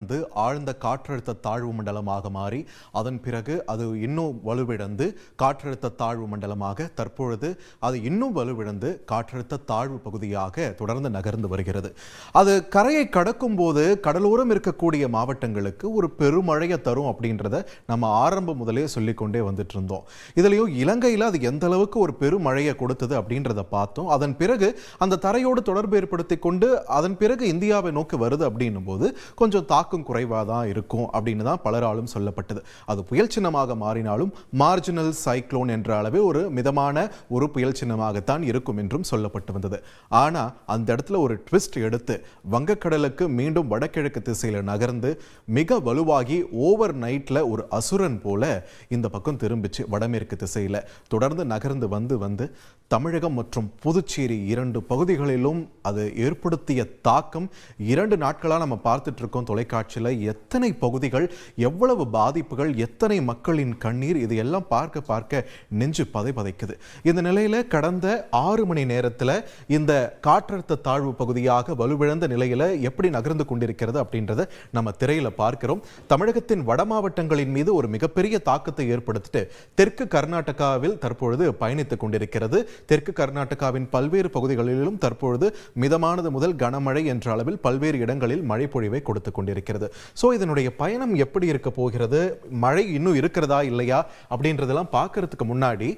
ஆழ்ந்த காற்றழுத்த தாழ்வு மண்டலமாக மாறி அதன் பிறகு அது இன்னும் வலுவிழந்து காற்றழுத்த தாழ்வு மண்டலமாக தற்பொழுது அது இன்னும் வலுவிழந்து காற்றழுத்த தாழ்வு பகுதியாக தொடர்ந்து நகர்ந்து வருகிறது. அது கரையை கடக்கும் போது கடலோரம் இருக்கக்கூடிய மாவட்டங்களுக்கு ஒரு பெருமழையை தரும் அப்படின்றத நம்ம ஆரம்பம் முதலே சொல்லிக்கொண்டே வந்துட்டு இருந்தோம். இதுலயும் இலங்கையில் அது எந்த அளவுக்கு ஒரு பெருமழையை கொடுத்தது அப்படின்றத பார்த்தோம். அதன் பிறகு அந்த தரையோடு தொடர்பு ஏற்படுத்தி கொண்டு அதன் பிறகு இந்தியாவை நோக்கி வருது அப்படின்னும் போது கொஞ்சம் தாக்கம் குறைவாதான் இருக்கும் அப்படின்னு தான் பலராலும் சொல்லப்பட்டது. அது புயல் சின்னமாக மாறினாலும் மார்ஜினல் சைக்ளோன் என்ற அளவே ஒரு மிதமான ஒரு புயல் சின்னமாகத்தான் இருக்கும் என்றும் சொல்லப்பட்டு வந்தது. ஆனா அந்த இடத்துல ஒரு ட்விஸ்ட் எடுத்து வங்கக்கடலுக்கு மீண்டும் வடகிழக்கு திசையில நகர்ந்து மிக வலுவாகி ஓவர் நைட்ல ஒரு அசுரன் போல இந்த பக்கம் திரும்பிச்சு வடமேற்கு திசையில தொடர்ந்து நகர்ந்து வந்து தமிழகம் மற்றும் புதுச்சேரி இரண்டு பகுதிகளிலும் அது ஏற்படுத்திய தாக்கம் 2 நாட்களா நம்ம பார்த்துட்டு இருக்கோம். தொலைக்காட்சியில் எத்தனை பகுதிகள், எவ்வளவு பாதிப்புகள், எத்தனை மக்களின் கண்ணீர், இது எல்லாம் பார்க்க நெஞ்சு பதைக்குது. இந்த நிலையில கடந்த 6 மணி நேரத்தில் இந்த காற்றழுத்த தாழ்வு பகுதியாக வலுவிழந்த நிலையில எப்படி நகர்ந்து கொண்டிருக்கிறது அப்படின்றத நம்ம திரையில பார்க்கிறோம். தமிழகத்தின் வட மாவட்டங்களின் மீது ஒரு மிகப்பெரிய தாக்கத்தை ஏற்படுத்திட்டு தெற்கு கர்நாடகாவில் தற்பொழுது பயணித்துக் கொண்டிருக்கிறது. தெற்கு கர்நாடகாவின் பல்வேறு பகுதிகளிலும் தற்பொழுது மிதமானது முதல் கனமழை என்ற அளவில் பல்வேறு இடங்களில் மழை பொழிவை கொடுத்துக் கொண்டிருக்கிறது. சோ இதனுடைய பயணம் எப்படி இருக்க போகிறது, மழை இன்னும் இருக்கிறதா இல்லையா அப்படின்றதெல்லாம் பார்க்கறதுக்கு முன்னாடி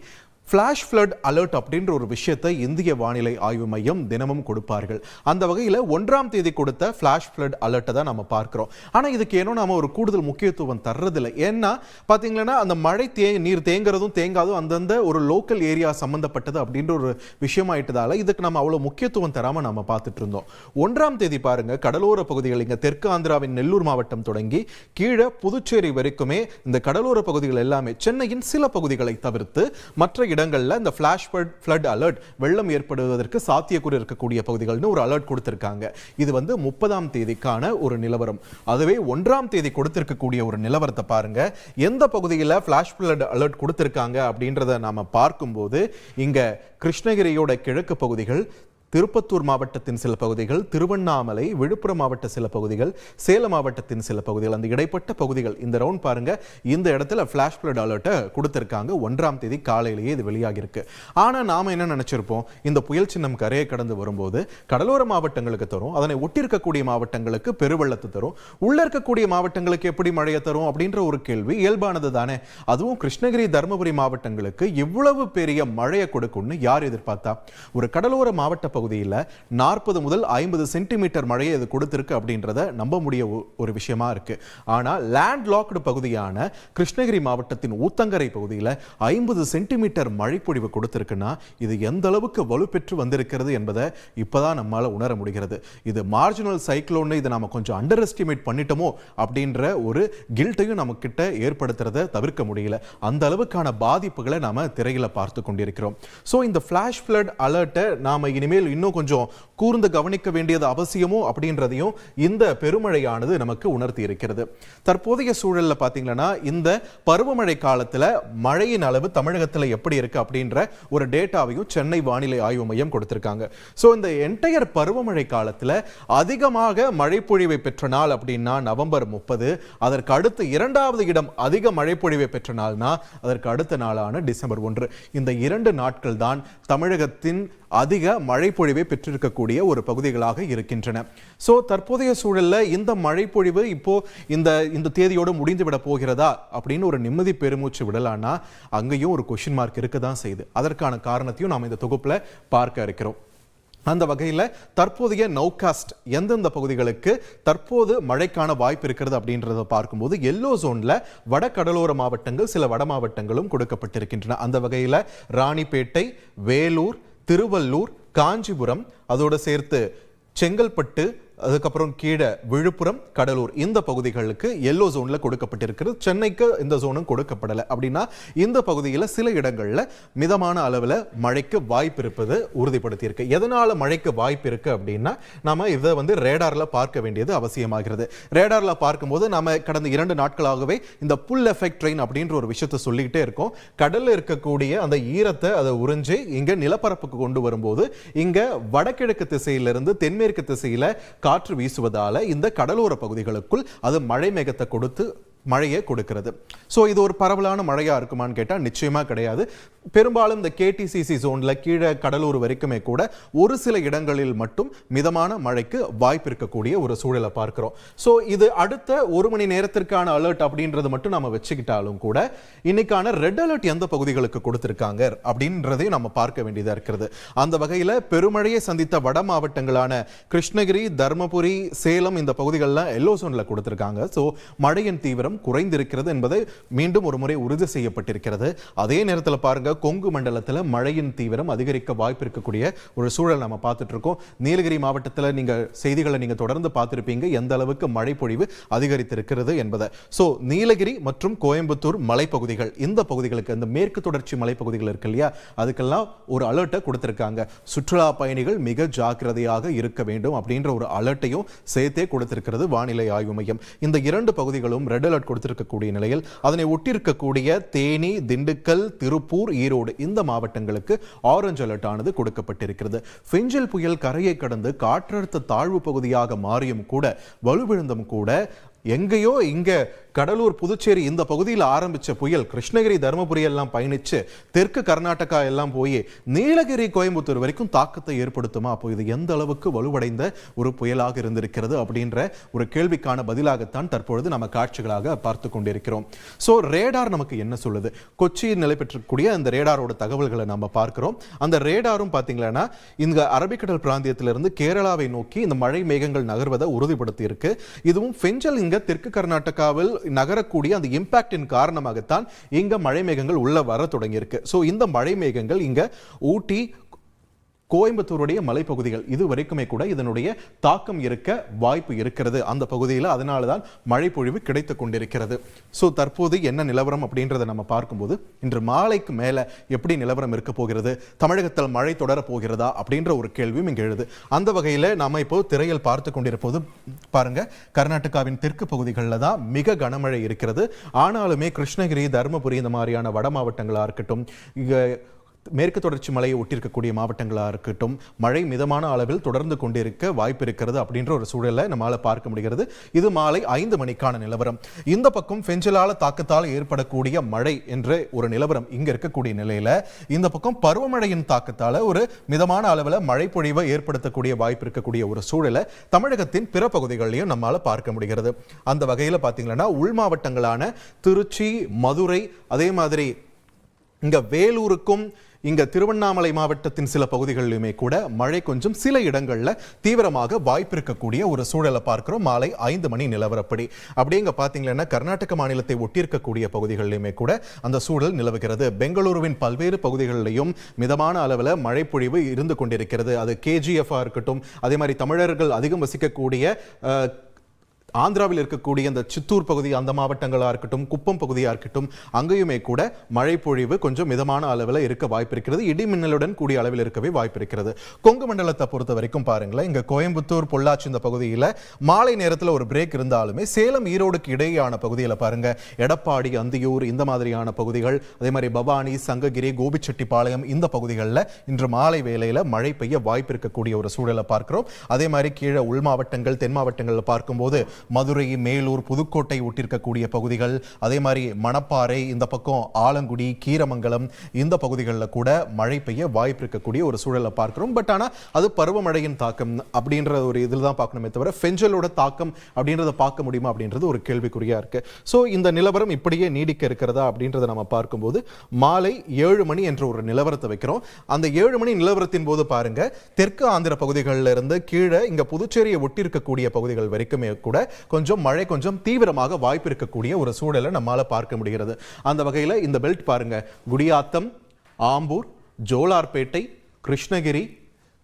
ஃபிளாஷ் ஃப்ளட் அலர்ட் அப்படின்ற ஒரு விஷயத்தை இந்திய வானிலை ஆய்வு மையம் தினமும் கொடுப்பார்கள். அந்த வகையில் 1ஆம் தேதி கொடுத்த ஃபிளாஷ் ஃப்ளட் அலர்ட்டை தான் நம்ம பார்க்கிறோம். ஆனால் இதுக்கு ஏனோ நாம ஒரு கூடுதல் முக்கியத்துவம் தர்றதில்லை. ஏன்னா பார்த்தீங்கன்னா அந்த மழை நீர் தேங்குறதும் தேங்காதும் அந்தந்த ஒரு லோக்கல் ஏரியா சம்பந்தப்பட்டது அப்படின்ற ஒரு விஷயமாயிட்டதால இதுக்கு நம்ம அவ்வளோ முக்கியத்துவம் தராமல் நம்ம பார்த்துட்டு இருந்தோம். 1ஆம் தேதி பாருங்க, கடலோர பகுதிகள் இங்கே தெற்கு ஆந்திராவின் நெல்லூர் மாவட்டம் தொடங்கி கீழே புதுச்சேரி வரைக்குமே இந்த கடலோர பகுதிகள் எல்லாமே சென்னையின் சில பகுதிகளை தவிர்த்து மற்ற இடங்கள்ல இந்த ஃபிளாஷ் ஃப்ளட் அலர்ட், வெள்ளம் ஏற்படுவதற்கு சாத்தியக்கூறு இருக்கக்கூடிய பகுதிகள்னு ஒரு அலர்ட் கொடுத்திருக்காங்க. இது 30ஆம் தேதிக்கான ஒரு நிலவரம். அதுவே 1ஆம் தேதி கொடுத்திருக்கக்கூடிய ஒரு நிலவரத்தை பாருங்க. எந்த பகுதியில் ஃபிளாஷ் ஃப்ளட் அலர்ட் கொடுத்திருக்காங்க அப்படின்றத நாம பார்க்கும்போது இங்க கிருஷ்ணகிரியோட கிழக்கு பகுதிகள், திருப்பத்தூர் மாவட்டத்தின் சில பகுதிகள், திருவண்ணாமலை, விழுப்புரம் மாவட்ட சில பகுதிகள், சேலம் மாவட்டத்தின் சில பகுதிகள், அந்த இடைப்பட்ட பகுதிகள், இந்த ரவுண்ட் பாருங்க. இந்த இடத்துல ஃபிளாஷ் ஃப்ளட் அலர்ட்டை கொடுத்திருக்காங்க. 1ஆம் தேதி காலையிலேயே இது வெளியாகி இருக்கு. ஆனா நாம என்ன நினைச்சிருப்போம், இந்த புயல் சின்னம் கரையை கடந்து வரும்போது கடலோர மாவட்டங்களுக்கு தரும், அதனை ஒட்டி இருக்கக்கூடிய மாவட்டங்களுக்கு பெருவெள்ளத்தை தரும், உள்ள இருக்கக்கூடிய மாவட்டங்களுக்கு எப்படி மழையை தரும் அப்படின்ற ஒரு கேள்வி இயல்பானது தானே. அதுவும் கிருஷ்ணகிரி, தருமபுரி மாவட்டங்களுக்கு இவ்வளவு பெரிய மழையை கொடுக்கும்னு யார் எதிர்பார்த்தா? ஒரு கடலோர மாவட்ட பகுதியில் 40 முதல் 50 சென்டிமீட்டர் மழையை இது கொடுத்திருக்கு அப்படின்றத நம்ப முடிய ஒரு விஷயமா இருக்கு. ஆனா லேண்ட் லாக்டு பகுதியான கிருஷ்ணகிரி மாவட்டத்தின் ஊத்தங்கரை பகுதியில் 50 சென்டிமீட்டர் மழை பொழிவு கொடுத்திருக்குன்னா இது எந்த அளவுக்கு வலுப்பெற்று வந்திருக்கிறது என்பதை இப்பதான் நம்மால உணர முடிகிறது. இது மார்ஜினல் சைக்ளோன், இதை நாம கொஞ்சம் அண்டர் எஸ்டிமேட் பண்ணிட்டோமோ அப்படின்ற ஒரு கில்ட்டையும் நம்ம கிட்ட ஏற்படுத்துறதை தவிர்க்க முடியல. அந்த அளவுக்கான பாதிப்புகளை நாம திரையில பார்த்து கொண்டிருக்கிறோம். சோ இந்த ஃபிளாஷ் ஃப்ளட் அலர்ட்டை நாம இனிமேல் இன்னும் கொஞ்சம் கூர்ந்து கவனிக்க வேண்டியது அவசியமோ அப்படின்றதையும் இந்த பெருமழையானது நமக்கு உணர்த்தி இருக்கிறது. தற்போதைய சூழல்ல பாத்தீங்கன்னா இந்த பருவமழை காலத்துல மழையின் அளவு தமிழகத்துல எப்படி இருக்கு அப்படின்ற ஒரு டேட்டாவையும் சென்னை வானிலை ஆய்வு மையம் கொடுத்திருக்காங்க. சோ இந்த என்டையர் பருவமழை காலத்துல அதிகமாக மழை பொழிவை பெற்ற நாள் அப்படின்னா நவம்பர் 30, அதற்கு அடுத்து 2வது இடம் அதிக மழை பொழிவை பெற்ற நாள்னா அதற்கு அடுத்த நாளான டிசம்பர் 1. இந்த 2 நாட்கள் தான் தமிழகத்தின் அதிக மழை பொழிவை பெற்றிருக்கக்கூடிய ஒரு பகுதிகளாக இருக்கின்றன. சோ தற்போதைய சூழல்ல இந்த மழை பொழிவு இப்போ இந்த தேதியோடு முடிந்துவிட போகிறதா அப்படின்னு ஒரு நிம்மதி பெருமூச்சு விடலான்னா அங்கேயும் ஒரு கொஸ்டின் மார்க் இருக்கதான் செய்யுது. அதற்கான காரணத்தையும் நாம் இந்த தொகுப்புல பார்க்க இருக்கிறோம். அந்த வகையில் தற்போதைய நௌகாஸ்ட் எந்தெந்த பகுதிகளுக்கு தற்போது மழைக்கான வாய்ப்பு இருக்கிறது அப்படின்றத பார்க்கும்போது எல்லோ ஜோன்ல வட கடலோர மாவட்டங்கள், சில வட மாவட்டங்களும் கொடுக்கப்பட்டிருக்கின்றன. அந்த வகையில் ராணிப்பேட்டை, வேலூர், திருவள்ளூர், காஞ்சிபுரம், அதோடு சேர்த்து செங்கல்பட்டு, அதுக்கப்புறம் கீழே விழுப்புரம், கடலூர், இந்த பகுதிகளுக்கு எல்லோ ஜோன்ல கொடுக்கப்பட்டிருக்கிறது. சென்னைக்கு இந்த ஜோனும் கொடுக்கப்படலை. அப்படின்னா இந்த பகுதியில் சில இடங்கள்ல மிதமான அளவில் மழைக்கு வாய்ப்பு இருப்பது உறுதிப்படுத்தியிருக்கு. எதனால மழைக்கு வாய்ப்பு இருக்கு அப்படின்னா நாம இதை ரேடார்ல பார்க்க வேண்டியது அவசியமாகிறது. ரேடார்ல பார்க்கும்போது நாம கடந்த 2 நாட்களாகவே இந்த புல் எஃபெக்ட் ட்ரெயின் அப்படின்ற ஒரு விஷயத்தை சொல்லிக்கிட்டே இருக்கோம். கடல்ல இருக்கக்கூடிய அந்த ஈரத்தை அதை உறிஞ்சி இங்க நிலப்பரப்புக்கு கொண்டு வரும்போது இங்க வடகிழக்கு திசையிலிருந்து தென்மேற்கு திசையில காற்று வீசுவதால இந்த கடலோர பகுதிகளுக்குள் அது மழை மேகத்தை கொடுத்து மழையை கொடுக்கிறது. ஸோ இது ஒரு பரவலான மழையா இருக்குமான்னு கேட்டால் நிச்சயமா கிடையாது. பெரும்பாலும் இந்த கேடிசிசி ஜோன்ல கீழே கடலூர் வரைக்குமே கூட ஒரு சில இடங்களில் மட்டும் மிதமான மழைக்கு வாய்ப்பு இருக்கக்கூடிய ஒரு சூழலை பார்க்கிறோம். ஸோ இது அடுத்த ஒரு மணி நேரத்திற்கான அலர்ட் அப்படின்றது மட்டும் நம்ம வச்சுக்கிட்டாலும் கூட இன்னைக்கான ரெட் அலர்ட் எந்த பகுதிகளுக்கு கொடுத்திருக்காங்க அப்படின்றதையும் நம்ம பார்க்க வேண்டியதா இருக்கிறது. அந்த வகையில் பெருமழையை சந்தித்த வட மாவட்டங்களான கிருஷ்ணகிரி, தர்மபுரி, சேலம் இந்த பகுதிகளெலாம் எல்லோ ஜோன்ல கொடுத்திருக்காங்க. ஸோ மழையின் தீவிரம் குறைந்திருக்கிறது என்பதை மீண்டும் ஒரு முறை உறுதி செய்யப்பட்டிருக்கிறது. அதே நேரத்தில் பாருங்க, கொங்கு மண்டலத்தில் மழையின் தீவிரம் அதிகரிக்க வாய்ப்பு இருக்கக்கூடிய ஒரு சூழல் நம்ம பார்த்துட்டு இருக்கோம். நீலகிரி மாவட்டத்தில் நீங்க செய்திகளை நீங்க தொடர்ந்து பார்த்திருப்பீங்க எந்த அளவுக்கு மழை பொழிவு அதிகரித்திருக்கிறது என்பதை. ஸோ நீலகிரி மற்றும் கோயம்புத்தூர் மலைப்பகுதிகள், இந்த பகுதிகளுக்கு இந்த மேற்கு தொடர்ச்சி மலைப்பகுதிகள் இருக்கு இல்லையா, அதுக்கெல்லாம் ஒரு அலர்ட்டை கொடுத்திருக்காங்க. சுற்றுலா பயணிகள் மிக ஜாக்கிரதையாக இருக்க வேண்டும் அப்படின்ற ஒரு அலர்ட்டையும் சேர்த்தே கொடுத்திருக்கிறது வானிலை ஆய்வு மையம். இந்த இரண்டு பகுதிகளும் ரெட் அலர்ட் கொடுத்திருக்கக்கூடிய நிலையில் அதனை ஒட்டியிருக்கக்கூடிய தேனி, திண்டுக்கல், திருப்பூர், ஈரோடு இந்த மாவட்டங்களுக்கு ஆரஞ்சு அலர்ட் ஆனது கொடுக்கப்பட்டிருக்கிறது. பெஞ்சல் புயல் கரையை கடந்து காற்றழுத்த தாழ்வு பகுதியாக மாறியும் கூட, வலுவிழந்தும் கூட, எங்கேயோ இங்க கடலூர், புதுச்சேரி இந்த பகுதியில் ஆரம்பிச்ச புயல் கிருஷ்ணகிரி, தருமபுரி எல்லாம் பயணிச்சு தெற்கு கர்நாடகா எல்லாம் போய் நீலகிரி, கோயம்புத்தூர் வரைக்கும் தாக்கத்தை ஏற்படுத்துமா? அப்போ இது எந்த அளவுக்கு வலுவடைந்த ஒரு புயலாக இருந்திருக்கிறது அப்படின்ற ஒரு கேள்விக்கான பதிலாகத்தான் தற்பொழுது நம்ம காட்சிகளாக பார்த்து கொண்டிருக்கிறோம். ஸோ ரேடார் நமக்கு என்ன சொல்லுது? கொச்சியில் நிலை பெற்றக்கூடிய அந்த ரேடாரோட தகவல்களை நம்ம பார்க்கிறோம். அந்த ரேடாரும் பார்த்தீங்கன்னா இந்த அரபிக்கடல் பிராந்தியத்திலிருந்து கேரளாவை நோக்கி இந்த மழை மேகங்கள் நகர்வதை உறுதிப்படுத்தி இருக்கு. இதுவும் பெஞ்சல் இங்க தெற்கு கர்நாடகாவில் நகரக்கூடிய அந்த இம்பாக்டின் காரணமாகத்தான் இங்க மழை மேகங்கள் உள்ள வர தொடங்கி இருக்கு. சோ இந்த மழை மேகங்கள் இங்க ஊட்டி, கோயம்புத்தூருடைய மலைப்பகுதிகள் இது வரைக்குமே கூட இதனுடைய தாக்கம் இருக்க வாய்ப்பு இருக்கிறது அந்த பகுதியில். அதனால்தான் மழை பொழிவு கிடைத்துக் கொண்டிருக்கிறது. ஸோ தற்போது என்ன நிலவரம் அப்படின்றத நம்ம பார்க்கும்போது இன்று மாலைக்கு மேல எப்படி நிலவரம் இருக்க போகிறது, தமிழகத்தில் மழை தொடர போகிறதா அப்படின்ற ஒரு கேள்வியும் இங்கே எழுது. அந்த வகையில் நாம இப்போ திரையில் பார்த்து கொண்டிருப்போது பாருங்க, கர்நாடகாவின் தெற்கு பகுதிகளில் தான் மிக கனமழை இருக்கிறது. ஆனாலுமே கிருஷ்ணகிரி, தருமபுரி இந்த மாதிரியான வட மாவட்டங்களா இருக்கட்டும், மேற்கு தொடர்ச்சி மலையை ஒட்டியிருக்கக்கூடிய மாவட்டங்களாக இருக்கட்டும், மழை மிதமான அளவில் தொடர்ந்து கொண்டிருக்க வாய்ப்பு இருக்கிறது அப்படின்ற ஒரு சூழலை நம்மளால பார்க்க முடிகிறது. இது மாலை 5 மணிக்கான நிலவரம். இந்த பக்கம் பெஞ்சலால தாக்கத்தால் ஏற்படக்கூடிய மழை என்ற ஒரு நிலவரம் இங்க இருக்கக்கூடிய நிலையில, இந்த பக்கம் பருவமழையின் தாக்கத்தால ஒரு மிதமான அளவில் மழை பொழிவை ஏற்படுத்தக்கூடிய வாய்ப்பு இருக்கக்கூடிய ஒரு சூழலை தமிழகத்தின் பிற பகுதிகளிலையும் நம்மளால பார்க்க முடிகிறது. அந்த வகையில் பார்த்தீங்கன்னா உள் மாவட்டங்களான திருச்சி, மதுரை, அதே மாதிரி இங்க வேலூருக்கும் இங்க திருவண்ணாமலை மாவட்டத்தின் சில பகுதிகளிலுமே கூட மழை கொஞ்சம் சில இடங்கள்ல தீவிரமாக வாய்ப்பு இருக்கக்கூடிய ஒரு சூழலை பார்க்கிறோம் மாலை 5 மணி நிலவரப்படி. அப்படிங்க பாத்தீங்கன்னா கர்நாடக மாநிலத்தை ஒட்டியிருக்கக்கூடிய பகுதிகளிலுமே கூட அந்த சூழல் நிலவுகிறது. பெங்களூருவின் பல்வேறு பகுதிகளிலும் மிதமான அளவில் மழை பொழிவு இருந்து கொண்டிருக்கிறது. அது கேஜிஎஃப் இருக்கட்டும், அதே மாதிரி தமிழர்கள் அதிகம் வசிக்கக்கூடிய ஆந்திராவில் இருக்கக்கூடிய அந்த சித்தூர் பகுதி, அந்த மாவட்டங்களாக இருக்கட்டும், குப்பம் பகுதியாக இருக்கட்டும், அங்கேயுமே கூட மழை பொழிவு கொஞ்சம் மிதமான அளவில் இருக்க வாய்ப்பு இருக்கிறது. இடி மின்னலுடன் கூடிய அளவில் இருக்கவே வாய்ப்பு இருக்கிறது. கொங்கு மண்டலத்தை பொறுத்த வரைக்கும் பாருங்களேன், இங்க கோயம்புத்தூர், பொள்ளாச்சி இந்த பகுதியில் மாலை நேரத்தில் ஒரு பிரேக் இருந்தாலுமே சேலம், ஈரோடுக்கு இடையேயான பகுதியில் பாருங்க, எடப்பாடி, அந்தியூர் இந்த மாதிரியான பகுதிகள், அதே மாதிரி பவானி, சங்ககிரி, கோபிச்செட்டிப்பாளையம் இந்த பகுதிகளில் இன்று மாலை வேளையில் மழை பெய்ய வாய்ப்பு இருக்கக்கூடிய ஒரு சூழலை பார்க்கிறோம். அதே மாதிரி கீழே உள் மாவட்டங்கள், தென் மாவட்டங்களில் பார்க்கும்போது மதுரை, மேலூர், புதுக்கோட்டை ஒட்டியிருக்கக்கூடிய பகுதிகள், அதே மாதிரி மணப்பாறை, இந்த பக்கம் ஆலங்குடி, கீரமங்கலம் இந்த பகுதிகளில் கூட மழை பெய்ய வாய்ப்பு இருக்கக்கூடிய ஒரு சூழலை பார்க்கிறோம். பட் ஆனால் அது பருவமழையின் தாக்கம் அப்படின்ற ஒரு இதில் தான் பார்க்கணுமே தவிர பெஞ்சலோட தாக்கம் அப்படின்றத பார்க்க முடியுமா அப்படின்றது ஒரு கேள்விக்குறியா இருக்கு. ஸோ இந்த நிலவரம் இப்படியே நீடிக்க இருக்கிறதா அப்படின்றத நம்ம பார்க்கும்போது மாலை 7 மணி என்ற ஒரு நிலவரத்தை வைக்கிறோம். அந்த 7 மணி நிலவரத்தின் போது பாருங்க, தெற்கு ஆந்திர பகுதிகளில் இருந்து கீழே இங்க புதுச்சேரியை ஒட்டியிருக்கக்கூடிய பகுதிகள் வரைக்குமே கூட கொஞ்சம் மழை கொஞ்சம் தீவிரமாக வாய்ப்பு இருக்கக்கூடிய ஒரு சூழலை நம்மால பார்க்க முடிகிறது. அந்த வகையில் இந்த பெல்ட் பாருங்க, குடியாத்தம், ஆம்பூர், ஜோலார்பேட்டை, கிருஷ்ணகிரி,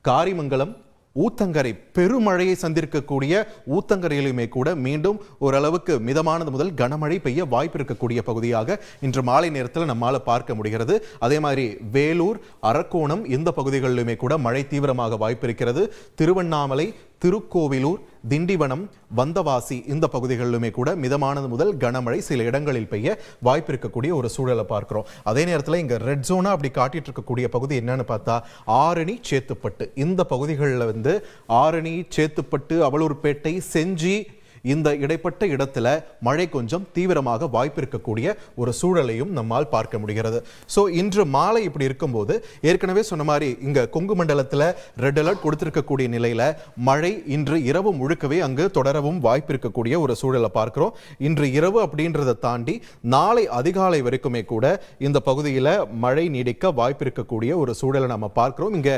காரிமங்கலம், ஊத்தங்கரை, பெருமழையை சந்திருக்கக்கூடிய ஊத்தங்கரையிலுமே கூட மீண்டும் ஓரளவுக்கு மிதமானது முதல் கனமழை பெய்ய வாய்ப்பு இருக்கக்கூடிய பகுதியாக இன்று மாலை நேரத்தில் நம்மால பார்க்க முடிகிறது. அதே மாதிரி வேலூர், அரக்கோணம் இந்த பகுதிகளிலுமே கூட மழை தீவிரமாக வாய்ப்பு இருக்கிறது. திருவண்ணாமலை, திருக்கோவிலூர், திண்டிவனம், வந்தவாசி இந்த பகுதிகளிலுமே கூட மிதமானது முதல் கனமழை சில இடங்களில் பெய்ய வாய்ப்பு இருக்கக்கூடிய ஒரு சூழலை பார்க்கிறோம். அதே நேரத்தில் இங்க ரெட் ஜோனா அப்படி காட்டிட்டு இருக்கக்கூடிய பகுதி என்னன்னு பார்த்தா ஆரணி, சேத்துப்பட்டு இந்த பகுதிகளில் வந்து ஆரணி, சேத்துப்பட்டு, அவலூர்பேட்டை, செஞ்சி இந்த இடைப்பட்ட இடத்துல மழை கொஞ்சம் தீவிரமாக வாய்ப்பு இருக்கக்கூடிய ஒரு சூழலையும் நம்மால் பார்க்க முடிகிறது. ஸோ இன்று மாலை இப்படி இருக்கும்போது ஏற்கனவே சொன்ன மாதிரி இங்க கொங்கு மண்டலத்தில் ரெட் அலர்ட் கொடுத்திருக்கக்கூடிய நிலையில மழை இன்று இரவு முழுக்கவே அங்கு தொடரவும் வாய்ப்பு இருக்கக்கூடிய ஒரு சூழலை பார்க்கிறோம். இன்று இரவு அப்படின்றத தாண்டி நாளை அதிகாலை வரைக்குமே கூட இந்த பகுதியில் மழை நீடிக்க வாய்ப்பு இருக்கக்கூடிய ஒரு சூழலை நம்ம பார்க்கிறோம். இங்க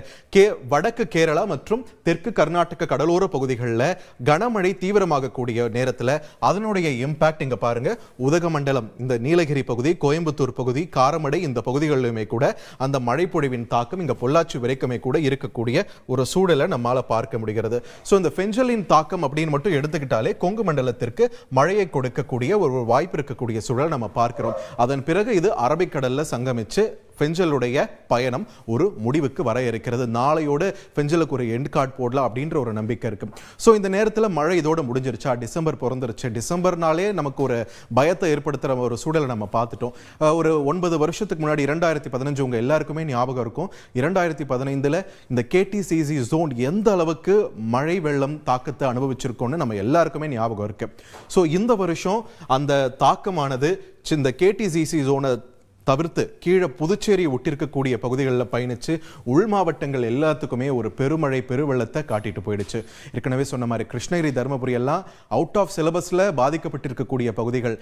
வடக்கு கேரளா மற்றும் தெற்கு கர்நாடக கடலோர பகுதிகளில் கனமழை தீவிரமாக கூடிய நேரத்தில் அதனுடைய இம்பாக்ட் இங்க பாருங்க. உதகமண்டலம், இந்த நீலகிரி பகுதி, கோயம்புத்தூர் பகுதி, காரமடை இந்த பகுதிகளிலுமே கூட அந்த மழை பொழிவின் தாக்கம் இங்க பொள்ளாச்சி வரைக்குமே கூட இருக்கக்கூடிய ஒரு சூழலை நம்மால பார்க்க முடிகிறது. ஸோ இந்த பெஞ்சலின் தாக்கம் அப்படின்னு மட்டும் எடுத்துக்கிட்டாலே கொங்கு மண்டலத்திற்கு மழையை கொடுக்கக்கூடிய ஒரு வாய்ப்பு இருக்கக்கூடிய சூழல் நம்ம பார்க்கிறோம். அதன் பிறகு இது அரபிக்கடல்ல சங்கமிச்சு பெஞ்சலுடைய பயணம் ஒரு முடிவுக்கு வர இருக்கிறது. நாளையோடு பெஞ்சலுக்கு ஒரு எண்ட் கார்டு போடலாம் அப்படின்ற ஒரு நம்பிக்கை இருக்கு. ஸோ இந்த நேரத்தில் மழை இதோட முடிஞ்சிருச்சா, டிசம்பர் பிறந்துருச்சு, டிசம்பர்னாலே நமக்கு ஒரு பயத்தை ஏற்படுத்துகிற ஒரு சூழலை நம்ம பார்த்துட்டோம். ஒரு 9 வருஷத்துக்கு முன்னாடி 2015 உங்க எல்லாருக்குமே ஞாபகம் இருக்கும். 2015 இந்த கேடிசிசி ஜோன் எந்த அளவுக்கு மழை வெள்ளம் தாக்கத்தை அனுபவிச்சிருக்கோம்னு நம்ம எல்லாருக்குமே ஞாபகம் இருக்கு. ஸோ இந்த வருஷம் அந்த தாக்கமானது இந்த கேடிசிசி ஜோனை தவிர்த்து கீழே புதுச்சேரி ஒட்டிருக்கக்கூடிய பகுதிகளில் பயணிச்சு உள் மாவட்டங்கள் எல்லாத்துக்குமே ஒரு பெருமழை பெருவெள்ளத்தை காட்டிட்டு போயிடுச்சு. ஏற்கனவே சொன்ன மாதிரி கிருஷ்ணகிரி, தருமபுரி எல்லாம் அவுட் ஆஃப் சிலபஸ்ல பாதிக்கப்பட்டிருக்கக்கூடிய பகுதிகள்.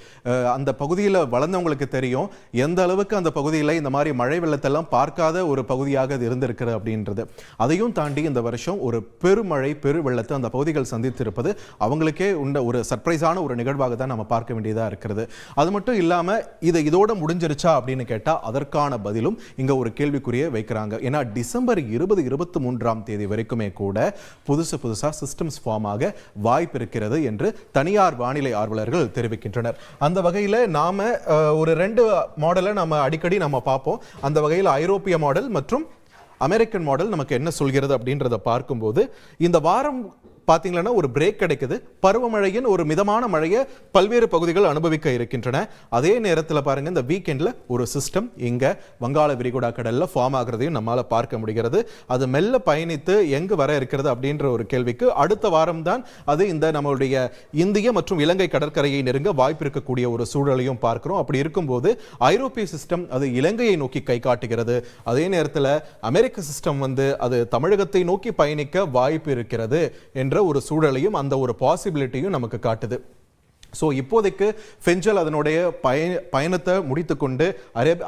அந்த பகுதியில் வளர்ந்தவங்களுக்கு தெரியும் எந்த அளவுக்கு அந்த பகுதியில் இந்த மாதிரி மழை வெள்ளத்தெல்லாம் பார்க்காத ஒரு பகுதியாக அது இருந்திருக்கிறது அப்படின்றது. அதையும் தாண்டி இந்த வருஷம் ஒரு பெருமழை பெருவெள்ளத்தை அந்த பகுதிகள் சந்தித்திருப்பது அவங்களுக்கே உண்ட ஒரு சர்ப்ரைஸான ஒரு நிகழ்வாக தான் நம்ம பார்க்க வேண்டியதாக இருக்கிறது. அது மட்டும் இல்லாமல் இதோட முடிஞ்சிருச்சா கேட்டா அதற்கான பதிலும் இங்க ஒரு கேள்விக்குறியை வைக்கிறாங்க. ஏன்னா டிசம்பர் 20-23 வரைக்குமே கூட புதுசா சிஸ்டம்ஸ் ஃபார்ம் ஆக வாய்ப்பு இருக்கிறது என்று தனியார் வானிலை ஆர்வலர்கள் தெரிவிக்கின்றனர். அந்த வகையில் நாம ஒரு 2 மாடலை நாம அடிக்கடி நம்ம பார்ப்போம். அந்த வகையில் ஐரோப்பிய மாடல் மற்றும் அமெரிக்கன் மாடல் நமக்கு என்ன சொல்கிறது அப்படின்றத பார்க்கும்போது இந்த வாரம் பார்த்தீங்கன்னா ஒரு பிரேக் கிடைக்குது. பருவமழையின் ஒரு மிதமான மழையை பல்வேறு பகுதிகள் அனுபவிக்க இருக்கின்றன. அதே நேரத்தில் பாருங்க இந்த வீக்கெண்ட்ல ஒரு சிஸ்டம் இங்க வங்காள விரிகுடா கடல்ல ஃபார்ம் ஆகிறதையும் நம்மால பார்க்க முடிகிறது. அது மெல்ல பயணித்து எங்கு வர இருக்கிறது அப்படின்ற ஒரு கேள்விக்கு அடுத்த வாரம் தான் அது இந்த நம்மளுடைய இந்திய மற்றும் இலங்கை கடற்கரையை நெருங்க வாய்ப்பு இருக்கக்கூடிய ஒரு சூழலையும் பார்க்கிறோம். அப்படி இருக்கும்போது ஐரோப்பிய சிஸ்டம் அது இலங்கையை நோக்கி கை காட்டுகிறது. அதே நேரத்தில் அமெரிக்க சிஸ்டம் வந்து அது தமிழகத்தை நோக்கி பயணிக்க வாய்ப்பு இருக்கிறது என்ற ஒரு சூழலையும் அந்த ஒரு பாசிபிலிட்டியும் நமக்கு காட்டுது. ஸோ இப்போதைக்கு பெஞ்சல் அதனுடைய பயணத்தை முடித்துக்கொண்டு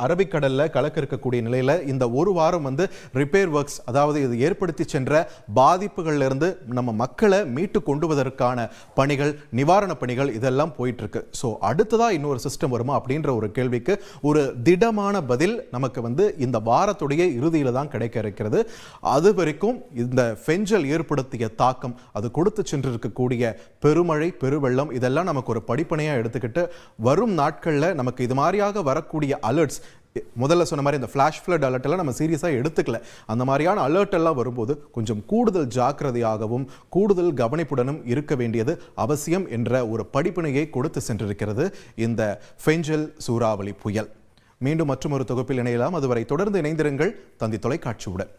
அரபிக்கடலில் கலக்க இருக்கக்கூடிய நிலையில் இந்த ஒரு வாரம் வந்து ரிப்பேர் ஒர்க்ஸ், அதாவது இது ஏற்படுத்தி சென்ற பாதிப்புகளிலிருந்து நம்ம மக்களை மீட்டு கொண்டு வருவதற்கான பணிகள், நிவாரண பணிகள் இதெல்லாம் போயிட்டு இருக்கு. ஸோ அடுத்ததாக இன்னொரு சிஸ்டம் வருமா அப்படின்ற ஒரு கேள்விக்கு ஒரு திடமான பதில் நமக்கு வந்து இந்த வாரத்துடைய இறுதியில் தான் கிடைக்க இருக்கிறது. அது வரைக்கும் இந்த பெஞ்சல் ஏற்படுத்திய தாக்கம், அது கொடுத்து சென்றிருக்கக்கூடிய பெருமழை பெருவெள்ளம் இதெல்லாம் நமக்கு ஒரு படிப்பனையாக எடுத்துக்கிட்டு வரும் நாட்களில் நமக்கு இது மாதிரியாக வரக்கூடிய அலர்ட்ஸ், முதல்ல சொன்ன மாதிரி இந்த ஃபிளாஷ் ஃப்ளட் அலர்ட் எல்லாம் நம்ம சீரியஸாக எடுத்துக்கல. அந்த மாதிரியான அலர்ட் எல்லாம் வரும்போது கொஞ்சம் கூடுதல் ஜாக்கிரதையாகவும் கூடுதல் கவனிப்புடனும் இருக்க வேண்டியது அவசியம் என்ற ஒரு படிப்பினையை கொடுத்து சென்றிருக்கிறது இந்த பெஞ்சல் சூறாவளி புயல். மீண்டும் மற்றொரு தொகுப்பில் இணையலாம். அதுவரை தொடர்ந்து இணைந்திருங்கள் தந்தி தொலைக்காட்சியுடன்.